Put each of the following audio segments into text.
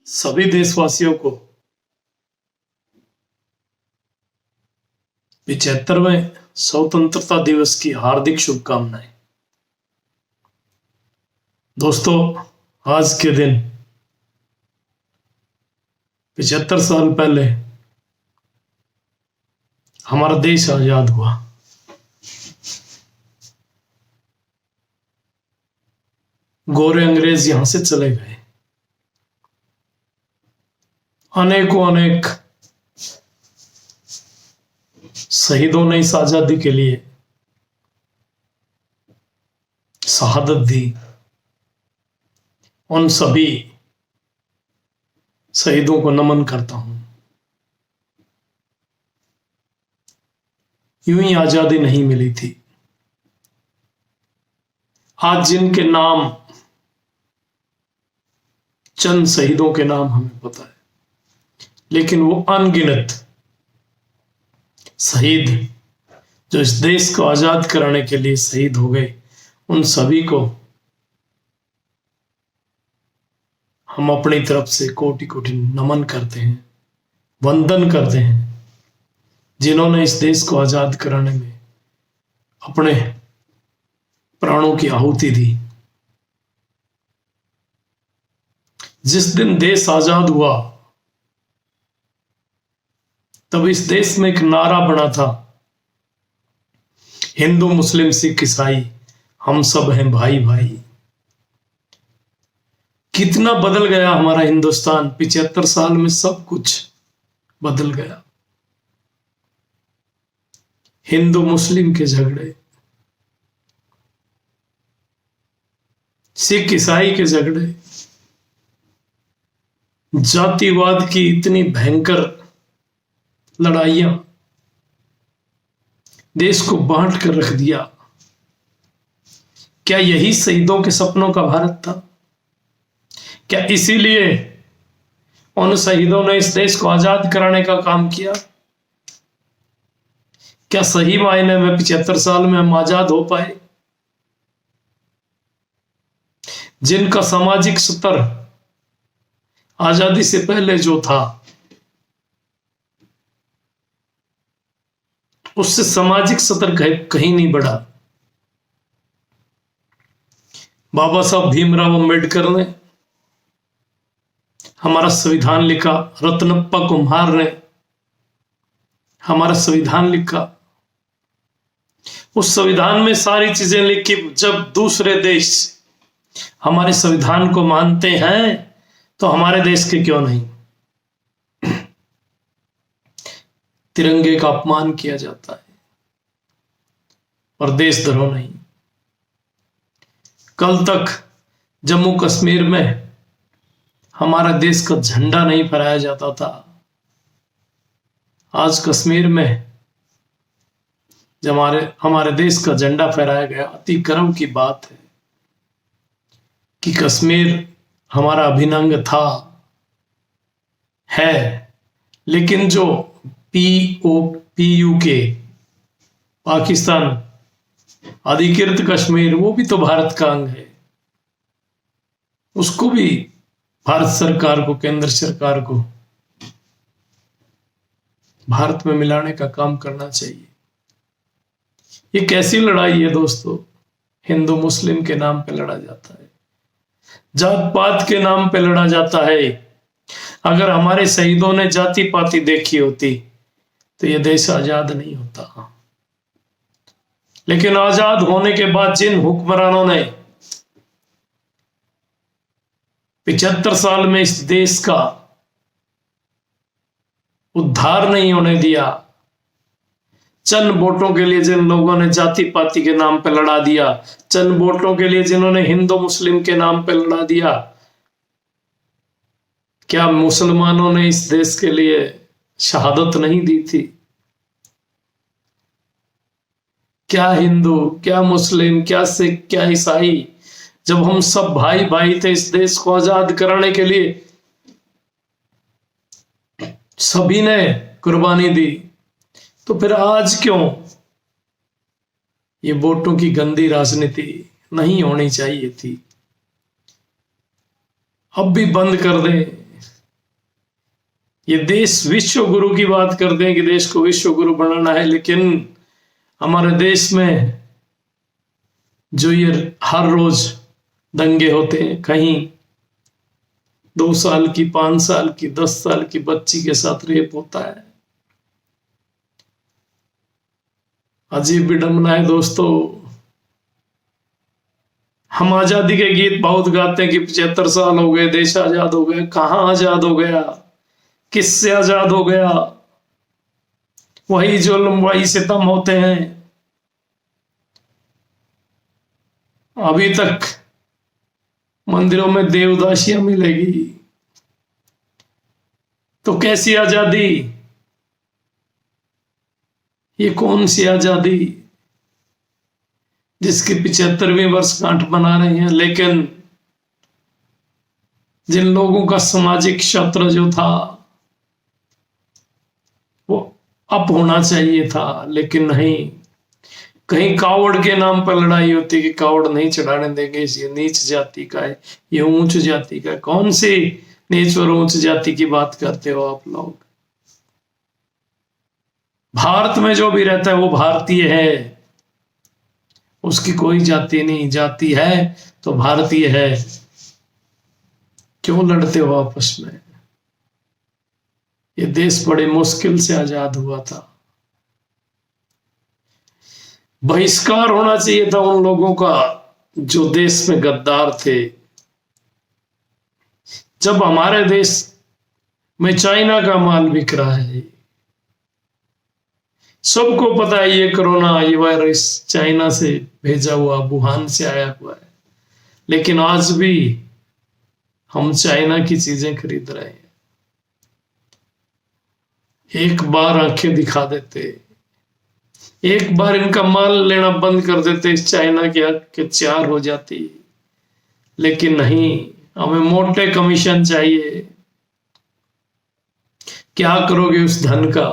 सभी देशवासियों को 75वें स्वतंत्रता दिवस की हार्दिक शुभकामनाएं। दोस्तों, आज के दिन 75 साल पहले हमारा देश आजाद हुआ। गोरे अंग्रेज यहां से चले गए। अनेकों अनेक शहीदों ने इस आजादी के लिए शहादत दी। उन सभी शहीदों को नमन करता हूं। यूं ही आजादी नहीं मिली थी। आज जिनके नाम, चंद शहीदों के नाम हमें पता है, लेकिन वो अनगिनत शहीद जो इस देश को आजाद कराने के लिए शहीद हो गए, उन सभी को हम अपनी तरफ से कोटि कोटि नमन करते हैं, वंदन करते हैं, जिन्होंने इस देश को आजाद कराने में अपने प्राणों की आहुति दी। जिस दिन देश आजाद हुआ, तब इस देश में एक नारा बना था, हिंदू मुस्लिम सिख ईसाई हम सब हैं भाई भाई। कितना बदल गया हमारा हिंदुस्तान। 75 साल में सब कुछ बदल गया। हिंदू मुस्लिम के झगड़े, सिख ईसाई के झगड़े, जातिवाद की इतनी भयंकर लड़ाइयां देश को बांट कर रख दिया। क्या यही शहीदों के सपनों का भारत था? क्या इसीलिए उन शहीदों ने इस देश को आजाद कराने का काम किया? क्या सही मायने में 75 साल में हम आजाद हो पाए? जिनका सामाजिक स्तर आजादी से पहले जो था, उससे सामाजिक स्तर कहीं नहीं बढ़ा। बाबा साहब भीमराव अंबेडकर ने हमारा संविधान लिखा, रत्नप्पा कुम्हार ने हमारा संविधान लिखा। उस संविधान में सारी चीजें लिखी। जब दूसरे देश हमारे संविधान को मानते हैं, तो हमारे देश के क्यों नहीं? तिरंगे का अपमान किया जाता है और देशद्रोह नहीं। कल तक जम्मू कश्मीर में हमारा देश का झंडा नहीं फहराया जाता था। आज कश्मीर में जब हमारे देश का झंडा फहराया गया, अति गर्व की बात है कि कश्मीर हमारा अभिन्न अंग था, है। लेकिन जो POPUK पाकिस्तान अधिकृत कश्मीर, वो भी तो भारत का अंग है। उसको भी भारत सरकार को, केंद्र सरकार को भारत में मिलाने का काम करना चाहिए। ये कैसी लड़ाई है दोस्तों? हिंदू मुस्लिम के नाम पे लड़ा जाता है, जात पात के नाम पे लड़ा जाता है। अगर हमारे शहीदों ने जाति पाति देखी होती तो यह देश आजाद नहीं होता। लेकिन आजाद होने के बाद जिन हुक्मरानों ने 75 साल में इस देश का उद्धार नहीं होने दिया, चंद वोटों के लिए जिन लोगों ने जाति पाति के नाम पे लड़ा दिया, चंद वोटों के लिए जिन्होंने हिंदू मुस्लिम के नाम पे लड़ा दिया, क्या मुसलमानों ने इस देश के लिए शहादत नहीं दी थी? क्या हिंदू, क्या मुस्लिम, क्या सिख, क्या ईसाई, जब हम सब भाई भाई थे इस देश को आजाद कराने के लिए, सभी ने कुर्बानी दी, तो फिर आज क्यों ये वोटों की गंदी राजनीति नहीं होनी चाहिए थी? अब भी बंद कर दें। ये देश विश्व गुरु की बात करते हैं कि देश को विश्व गुरु बनाना है, लेकिन हमारे देश में जो ये हर रोज दंगे होते हैं, कहीं 2 साल की, 5 साल की, 10 साल की बच्ची के साथ रेप होता है। अजीब विडंबना है दोस्तों। हम आजादी के गीत बहुत गाते हैं कि 75 साल हो गए, देश आजाद हो गया। कहां आजाद हो गया? किससे आजाद हो गया? वही जुल्म, वही सितम होते हैं। अभी तक मंदिरों में देवदासियां मिलेगी तो कैसी आजादी? ये कौन सी आजादी जिसकी 75वीं वर्षगांठ मना रहे हैं, लेकिन जिन लोगों का सामाजिक क्षेत्र जो था वो अप होना चाहिए था, लेकिन नहीं। कहीं कावड़ के नाम पर लड़ाई होती कि कावड़ नहीं चढ़ाने देंगे, ये नीच जाति का है, ये ऊंच जाति का है। कौन सी नीच और ऊंच जाति की बात करते हो आप लोग? भारत में जो भी रहता है वो भारतीय है, उसकी कोई जाति नहीं। जाति है तो भारतीय है। क्यों लड़ते हो आपस में? ये देश बड़े मुश्किल से आजाद हुआ था। बहिष्कार होना चाहिए था उन लोगों का जो देश में गद्दार थे। जब हमारे देश में चाइना का माल बिक रहा है, सबको पता है ये कोरोना, ये वायरस चाइना से भेजा हुआ, वुहान से आया हुआ है, लेकिन आज भी हम चाइना की चीजें खरीद रहे हैं। एक बार आंखें दिखा देते, एक बार इनका माल लेना बंद कर देते, इस चाइना की आंखें चार हो जाती। लेकिन नहीं, हमें मोटे कमीशन चाहिए। क्या करोगे उस धन का?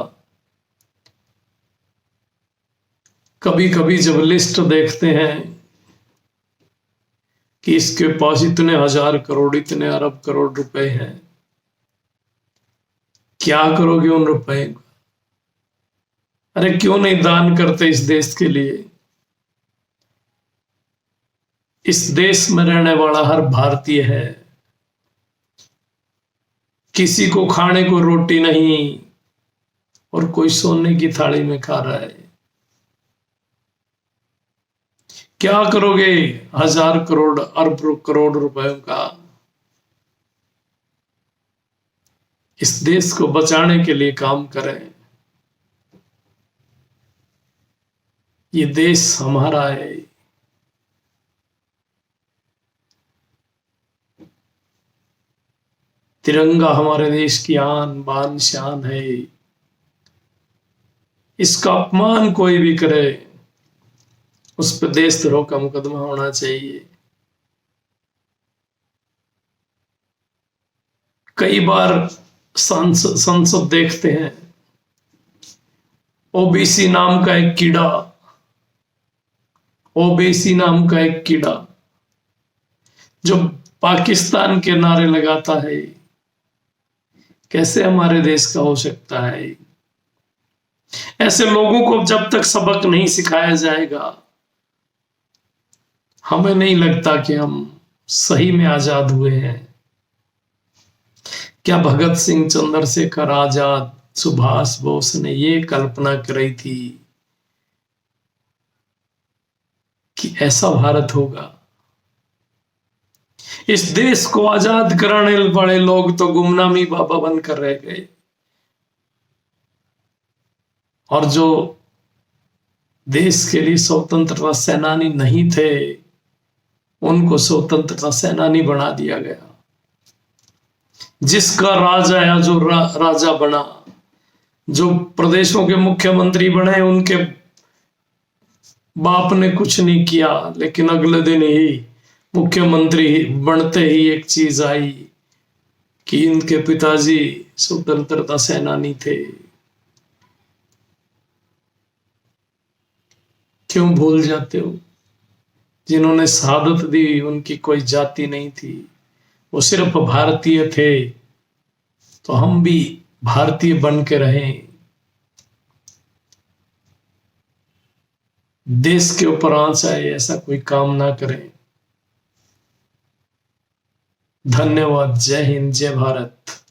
कभी कभी जब लिस्ट देखते हैं कि इसके पास इतने 1000 करोड़, इतने अरब करोड़ रुपए हैं, क्या करोगे उन रुपए का? अरे क्यों नहीं दान करते इस देश के लिए? इस देश में रहने वाला हर भारतीय है। किसी को खाने को रोटी नहीं और कोई सोने की थाली में खा रहा है। क्या करोगे 1000 करोड़, अरब करोड़ रुपयों का? इस देश को बचाने के लिए काम करें। ये देश हमारा है। तिरंगा हमारे देश की आन बान शान है। इसका अपमान कोई भी करे, उस पर देशद्रोह का मुकदमा होना चाहिए। कई बार संसद देखते हैं, ओबीसी नाम का एक कीड़ा, ओबीसी नाम का एक कीड़ा जो पाकिस्तान के नारे लगाता है, कैसे हमारे देश का हो सकता है? ऐसे लोगों को जब तक सबक नहीं सिखाया जाएगा, हमें नहीं लगता कि हम सही में आजाद हुए हैं। क्या भगत सिंह, चंद्रशेखर आजाद, सुभाष बोस ने ये कल्पना करी थी कि ऐसा भारत होगा? इस देश को आजाद कराने वाले लोग तो गुमनामी बाबा बनकर रह गए, और जो देश के लिए स्वतंत्रता सेनानी नहीं थे उनको स्वतंत्रता सेनानी बना दिया गया। जिसका राज आया, जो राजा बना, जो प्रदेशों के मुख्यमंत्री बने, उनके बाप ने कुछ नहीं किया, लेकिन अगले दिन ही मुख्यमंत्री बनते ही एक चीज आई कि इनके पिताजी स्वतंत्रता सेनानी थे। क्यों भूल जाते हो? जिन्होंने शहादत दी उनकी कोई जाति नहीं थी, वो सिर्फ भारतीय थे। तो हम भी भारतीय बन के रहें, देश के ऊपर आंच आए ऐसा कोई काम ना करें। धन्यवाद। जय हिंद, जय भारत।